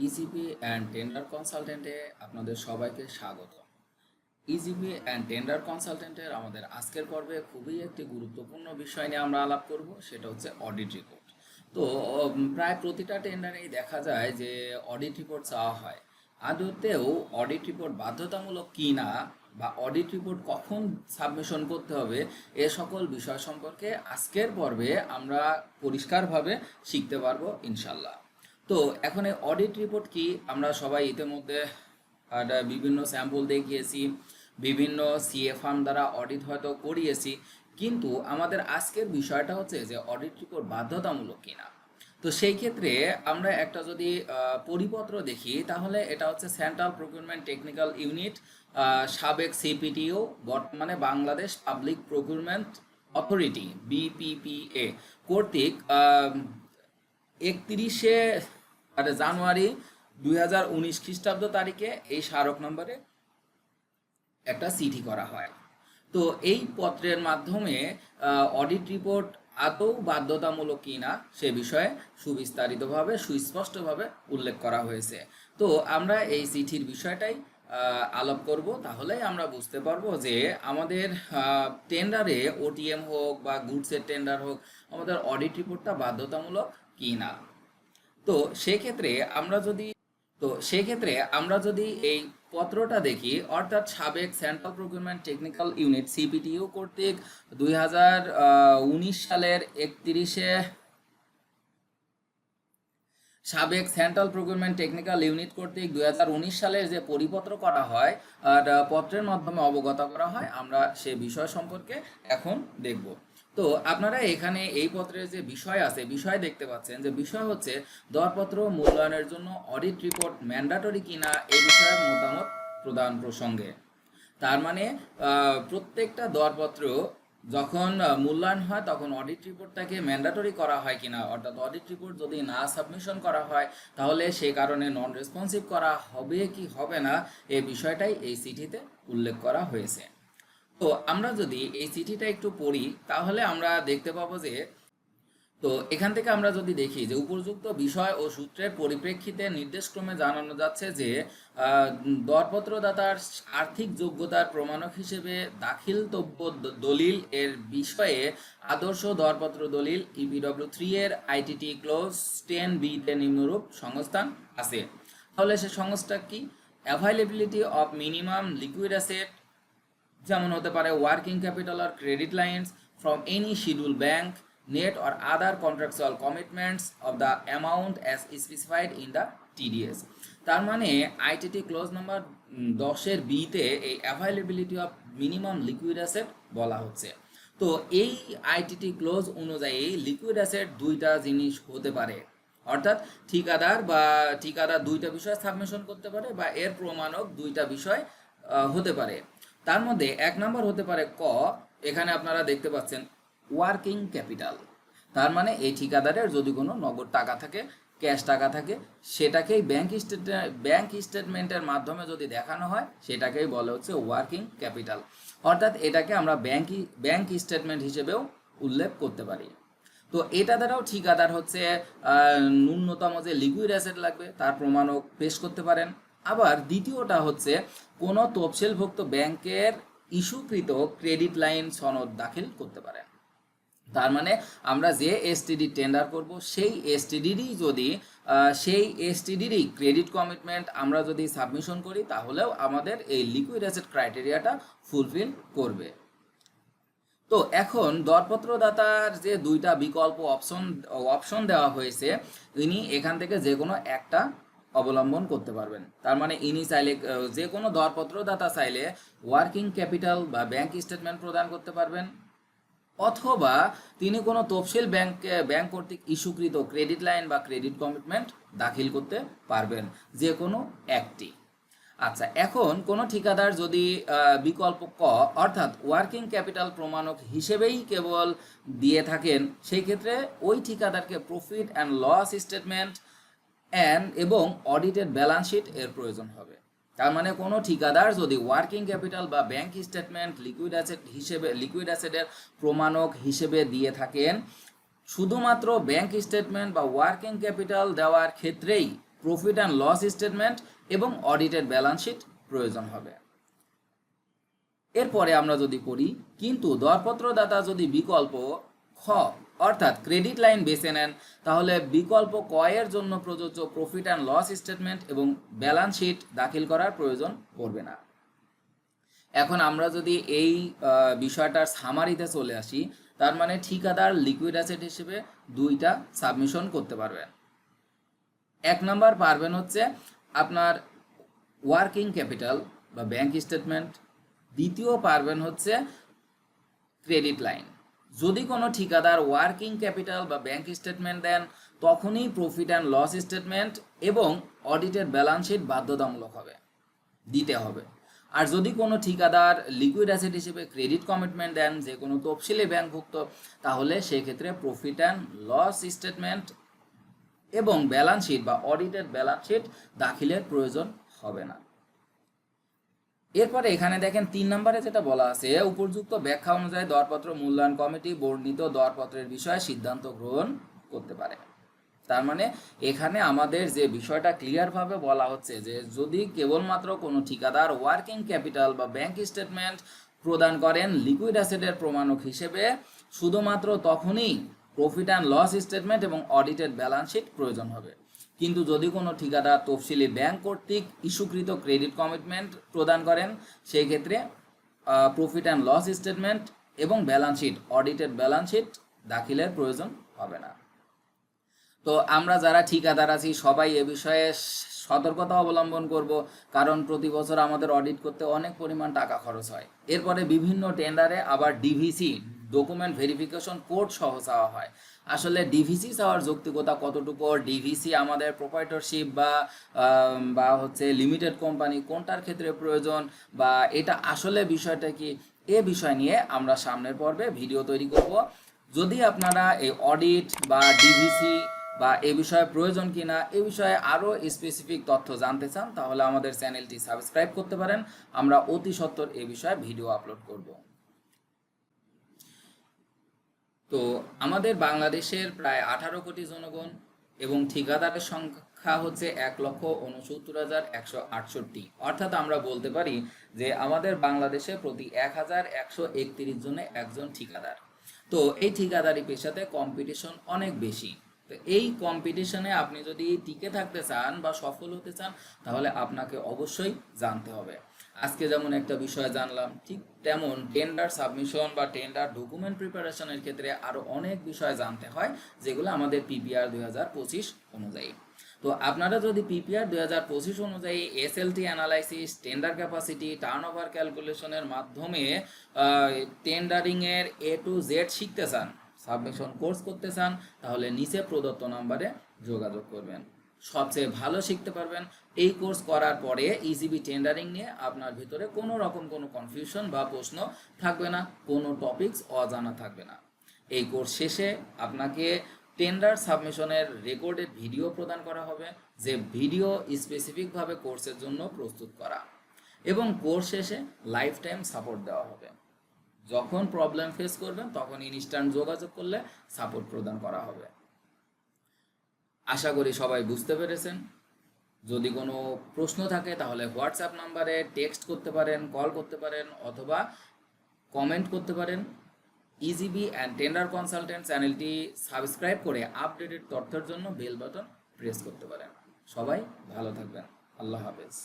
E-GP and tender কনসালটেন্টে আপনাদের সবাইকে স্বাগত। ইজিপি অ্যান্ড টেন্ডার কনসালটেন্টের আমাদের আজকের পর্বে খুবই একটি গুরুত্বপূর্ণ বিষয় নিয়ে আমরা আলাপ করব, সেটা হচ্ছে অডিট রিপোর্ট। তো প্রায় প্রতিটা টেন্ডারেই দেখা যায় যে অডিট রিপোর্ট চাওয়া হয়। আদতেও অডিট রিপোর্ট বাধ্যতামূলক কি না বা অডিট রিপোর্ট কখন সাবমিশন করতে হবে, এ সকল বিষয় সম্পর্কে আজকের পর্বে আমরা পরিষ্কারভাবে শিখতে পারবো ইনশাল্লাহ। তো এখন এই অডিট রিপোর্ট কি, আমরা সবাই ইতিমধ্যে বিভিন্ন স্যাম্পল দেখিয়েছি, বিভিন্ন সিএ ফার্ম দ্বারা অডিট হয়তো করিয়েছি, কিন্তু আমাদের আজকের বিষয়টা হচ্ছে যে অডিট রিপোর্ট বাধ্যতামূলক কিনা। তো সেই ক্ষেত্রে আমরা একটা যদি পরিপত্র দেখি, তাহলে এটা হচ্ছে সেন্ট্রাল প্রকিউরমেন্ট টেকনিক্যাল ইউনিট, সাবেক সিপিটিও, বর্তমানে বাংলাদেশ পাবলিক প্রকিউরমেন্ট অথরিটি বিপিপিএ কর্তৃক 31শে জানুয়ারি 2019 খ্রিস্টাব্দ তারিখে এই স্মারক নম্বরে একটা চিঠি করা হয়। তো এই পত্রের মাধ্যমে অডিট রিপোর্ট আদৌ বাধ্যতামূলক কিনা সে বিষয়ে সুবিস্তারিতভাবে সুস্পষ্টভাবে উল্লেখ করা হয়েছে। তো আমরা এই চিঠির বিষয়টাই আলাপ করব, তাহলেই আমরা বুঝতে পারবো যে আমাদের টেন্ডারে ওটিএম হোক বা গুডসের টেন্ডার হোক, আমাদের অডিট রিপোর্টটা বাধ্যতামূলক কি না। তো সেক্ষেত্রে আমরা যদি এই পত্রটা দেখি, অর্থাৎ সাবেক সেন্ট্রাল প্রকিউরমেন্ট টেকনিক্যাল ইউনিট সিপিটিইউ কর্তৃক 2019 সালের 31শে সাবেক সেন্ট্রাল প্রকিউরমেন্ট টেকনিক্যাল ইউনিট কর্তৃক 2019 সালের যে পরিপত্র করা হয় আর পত্রের মাধ্যমে অবগত করা হয়, আমরা সে বিষয় সম্পর্কে এখন দেখব। তো আপনারা এখানে এই পত্রের যে বিষয় আছে, বিষয় দেখতে পাচ্ছেন যে বিষয় হচ্ছে দরপত্র মূল্যায়নের জন্য অডিট রিপোর্ট ম্যান্ডাটরি কিনা এই বিষয়ে মতামত প্রদান প্রসঙ্গে। তার মানে প্রত্যেকটা দরপত্র যখন মূল্যায়ন হয় তখন অডিট রিপোর্টটাকে ম্যান্ডাটরি করা হয় কিনা, অর্থাৎ অডিট রিপোর্ট যদি না সাবমিশন করা হয় তাহলে সে কারণে নন রেসপন্সিভ করা হবে কি হবে না, এই বিষয়টাই এই চিঠিতে উল্লেখ করা হয়েছে। তো আমরা যদি এই চিঠিটা একটু পড়ি, তাহলে আমরা দেখতে পাবো যে, তো এখান থেকে আমরা যদি দেখি যে উপযুক্ত বিষয় ও সূত্রের পরিপ্রেক্ষিতে নির্দেশক্রমে জানানো যাচ্ছে যে দরপত্রদাতার আর্থিক যোগ্যতার প্রমাণক হিসেবে দাখিলতব্য দলিল এর বিষয়ে আদর্শ দরপত্র দলিল ইপিডব্লিউ 3 এর আইটিটি ক্লোজ 10B তে নিম্নরূপ সংস্থান আছে। তাহলে সে সংস্থা কি? Availability of minimum liquid asset, যেমন হতে পারে ওয়ার্কিং ক্যাপিটাল আর credit lines from any schedule bank, net or other contractual commitments of the amount as specified in the TDS। তার মানে আইটিটি ক্লোজ নাম্বার 10-এর বিতে এই অ্যাভাইলেবিলিটি অফ মিনিমাম লিকুইড অ্যাসেট বলা হচ্ছে। তো এই আইটিটি ক্লোজ অনুযায়ী লিকুইড অ্যাসেট দুইটা জিনিস হতে পারে, অর্থাৎ ঠিকাদার দুইটা বিষয় সাবমিশন করতে পারে বা এর প্রমাণক দুইটা বিষয় হতে পারে। তার মধ্যে এক নম্বর হতে পারে এখানে আপনারা দেখতে পাচ্ছেন ওয়ার্কিং ক্যাপিটাল। তার মানে এই ঠিকাদারের যদি কোনো নগদ টাকা থাকে, ক্যাশ টাকা থাকে, সেটাকেই ব্যাংক স্টেটমেন্টের মাধ্যমে যদি দেখানো হয়, সেটাকেই বলে হচ্ছে ওয়ার্কিং ক্যাপিটাল। অর্থাৎ এটাকে আমরা ব্যাংক স্টেটমেন্ট হিসেবেও উল্লেখ করতে পারি। তো এটা দ্বারাও ঠিকাদার হচ্ছে ন্যূনতম যে লিকুইড অ্যাসেট লাগবে তার প্রমাণও পেশ করতে পারেন। আবার দ্বিতীয়টা হচ্ছে কোনো তফসিলভুক্ত ব্যাংকের ইস্যুকৃত ক্রেডিট লাইন সনদ দাখিল করতে পারেন। তার মানে আমরা যে এসটিডি টেন্ডার করব, সেই এসটিডিরই ক্রেডিট কমিটমেন্ট আমরা যদি সাবমিশন করি, তাহলেও আমাদের এই লিকুইড অ্যাসেট ক্রাইটেরিয়াটা ফুলফিল করবে। তো এখন দরপত্রদাতার যে দুইটা বিকল্প অপশন দেওয়া হয়েছে, ইনি এখান থেকে যে কোনো একটা অবলম্বন করতে পারবেন। তার মানে ইনি চাইলে, যে কোনো দরপত্রদাতা চাইলে ওয়ার্কিং ক্যাপিটাল বা ব্যাংক স্টেটমেন্ট প্রদান করতে পারবেন, অথবা তিনি কোনো তফসিল ব্যাংক কর্তৃক ইস্যুকৃত ক্রেডিট লাইন বা ক্রেডিট কমিটমেন্ট দাখিল করতে পারবেন, যে কোনো একটি। আচ্ছা, এখন কোনো ঠিকাদার যদি বিকল্প অর্থাৎ ওয়ার্কিং ক্যাপিটাল প্রমাণক হিসেবেই কেবল দিয়ে থাকেন, সেই ক্ষেত্রে ওই ঠিকাদারকে প্রফিট অ্যান্ড লস স্টেটমেন্ট এবং অডিটেড ব্যালেন্স শিট এর প্রয়োজন হবে। তার মানে কোনো ঠিকাদার যদি ওয়ার্কিং ক্যাপিটাল বা ব্যাংক স্টেটমেন্ট লিকুইড অ্যাসেটের প্রমাণক হিসেবে দিয়ে থাকেন, শুধুমাত্র ব্যাংক স্টেটমেন্ট বা ওয়ার্কিং ক্যাপিটাল দেওয়ার ক্ষেত্রেই প্রফিট অ্যান্ড লস স্টেটমেন্ট এবং অডিটেড ব্যালেন্স শিট প্রয়োজন হবে। এরপরে আমরা যদি পড়ি, কিন্তু দরপত্রদাতা যদি বিকল্প খ অর্থাৎ ক্রেডিট লাইন বেছে নেন, তাহলে বিকল্প ক এর জন্য প্রযোজ্য প্রফিট অ্যান্ড লস স্টেটমেন্ট এবং ব্যালেন্স শিট দাখিল করার প্রয়োজন পড়বে না। এখন আমরা যদি এই বিষয়টার সামারিতে চলে আসি, তার মানে ঠিকাদার লিকুইড অ্যাসেট হিসেবে দুইটা সাবমিশন করতে পারবেন। এক নাম্বার পারবেন হচ্ছে আপনার ওয়ার্কিং ক্যাপিটাল বা ব্যাংক স্টেটমেন্ট, দ্বিতীয় পারবেন হচ্ছে ক্রেডিট লাইন। যদি কোনো ঠিকাদার ওয়ার্কিং ক্যাপিটাল বা ব্যাংক স্টেটমেন্ট দেন, তখনই প্রফিট অ্যান্ড লস স্টেটমেন্ট এবং অডিটেড ব্যালেন্স শিট বাধ্যতামূলক হবে, দিতে হবে। আর যদি কোনো ঠিকাদার লিকুইড অ্যাসেট হিসেবে ক্রেডিট কমিটমেন্ট দেন যে কোনো তফসিলি ব্যাংকভুক্ত, তাহলে সেক্ষেত্রে প্রফিট অ্যান্ড লস স্টেটমেন্ট এবং ব্যালেন্স শিট বা অডিটেড ব্যালেন্স শিট দাখিলের প্রয়োজন হবে না। এরপরে এখানে দেখেন 3 নম্বরে যেটা বলা আছে, উপযুক্ত ব্যাখ্যা অনুযায়ী দরপত্র মূল্যায়ন কমিটি বর্ণিত দরপত্রের বিষয়ে সিদ্ধান্ত গ্রহণ করতে পারে। তার মানে এখানে আমাদের যে বিষয়টা ক্লিয়ারভাবে বলা হচ্ছে যে যদি কেবলমাত্র কোনো ঠিকাদার ওয়ার্কিং ক্যাপিটাল বা ব্যাংক স্টেটমেন্ট প্রদান করেন লিকুইড অ্যাসেটের প্রমাণক হিসেবে, শুধুমাত্র তখনই প্রফিট অ্যান্ড লস স্টেটমেন্ট এবং অডিটেড ব্যালেন্স শিট প্রয়োজন হবে। কিন্তু যদি কোনো ঠিকাদার তফসিলি ব্যাংক কর্তৃক ইস্যুকৃত ক্রেডিট কমিটমেন্ট প্রদান করেন, সেই ক্ষেত্রে প্রফিট অ্যান্ড লস স্টেটমেন্ট এবং balance sheet audited balance sheet দাখিলের প্রয়োজন হবে না। তো আমরা যারা ঠিকাদার আছি সবাই এ বিষয়ে সতর্কতা অবলম্বন করব, কারণ প্রতি বছর আমাদের অডিট করতে অনেক পরিমাণ টাকা খরচ হয়। এরপরে বিভিন্ন টেন্ডারে আবার ডিভিসি ডকুমেন্ট ভেরিফিকেশন কোড সহ চাওয়া হয়। আসলে ডিভিসি চাওয়ার যৌক্তিকতা কতটুকু, ডিভিসি আমাদের প্রোপ্রাইটরশিপ বা হচ্ছে লিমিটেড কোম্পানি কোনটার ক্ষেত্রে প্রয়োজন, বা এটা আসলে বিষয়টা কি, এ বিষয় নিয়ে আমরা সামনের পর্বে ভিডিও তৈরি করব। যদি আপনারা এই অডিট বা ডিভিসি বা এ বিষয়ে প্রয়োজন কিনা এ বিষয়ে আরও স্পেসিফিক তথ্য জানতে চান, তাহলে আমাদের চ্যানেলটি সাবস্ক্রাইব করতে পারেন। আমরা অতি সত্বর এ বিষয়ে ভিডিও আপলোড করব। তো আমাদের বাংলাদেশের প্রায় 18 কোটি জনগণ এবং ঠিকাদারের সংখ্যা হচ্ছে 1,69,168। অর্থাৎ আমরা বলতে পারি যে আমাদের বাংলাদেশে প্রতি 1,131 জনে একজন ঠিকাদার। তো এই ঠিকাদারি পেশাতে কম্পিটিশন অনেক বেশি। তো এই কম্পিটিশনে আপনি যদি টিকে থাকতে চান বা সফল হতে চান, তাহলে আপনাকে অবশ্যই জানতে হবে। আজকে যেমন একটা বিষয় জানলাম, ঠিক তেমন টেন্ডার সাবমিশন বা টেন্ডার ডকুমেন্ট প্রিপারেশনের ক্ষেত্রে আরও অনেক বিষয় জানতে হয়, যেগুলো আমাদের পিপিআর 2025 অনুযায়ী। তো আপনারা যদি পিপিআর 2025 অনুযায়ী SLT analysis, tender capacity, turnover ক্যালকুলেশনের মাধ্যমে টেন্ডারিংয়ের A to Z শিখতে চান, সাবমিশন কোর্স করতে চান, তাহলে নিচে প্রদত্ত নাম্বারে যোগাযোগ করবেন। সবচেয়ে ভালো শিখতে পারবেন। এই কোর্স করার পরে ইজিবি টেন্ডারিং নিয়ে আপনার ভিতরে কোনো রকম কোনো কনফিউশন বা প্রশ্ন থাকবে না, কোনো টপিকস অজানা থাকবে না। এই কোর্স শেষে আপনাকে টেন্ডার সাবমিশনের রেকর্ডেড ভিডিও প্রদান করা হবে, যে ভিডিও স্পেসিফিকভাবে কোর্সের জন্য প্রস্তুত করা, এবং কোর্স শেষে লাইফ টাইম সাপোর্ট দেওয়া হবে। যখন প্রবলেম ফেস করবেন তখন ইনস্ট্যান্ট যোগাযোগ করলে সাপোর্ট প্রদান করা হবে। আশা করি সবাই বুঝতে পেরেছেন। যদি কোনো প্রশ্ন থাকে তাহলে হোয়াটসঅ্যাপ নাম্বারে টেক্সট করতে পারেন, কল করতে পারেন, অথবা কমেন্ট করতে পারেন। ইজিবি অ্যান্ড টেন্ডার কনসালটেন্ট চ্যানেলটি সাবস্ক্রাইব করে আপডেটেড তথ্যের জন্য বেল বাটন প্রেস করতে পারেন। সবাই ভালো থাকবেন। আল্লাহ হাফেজ।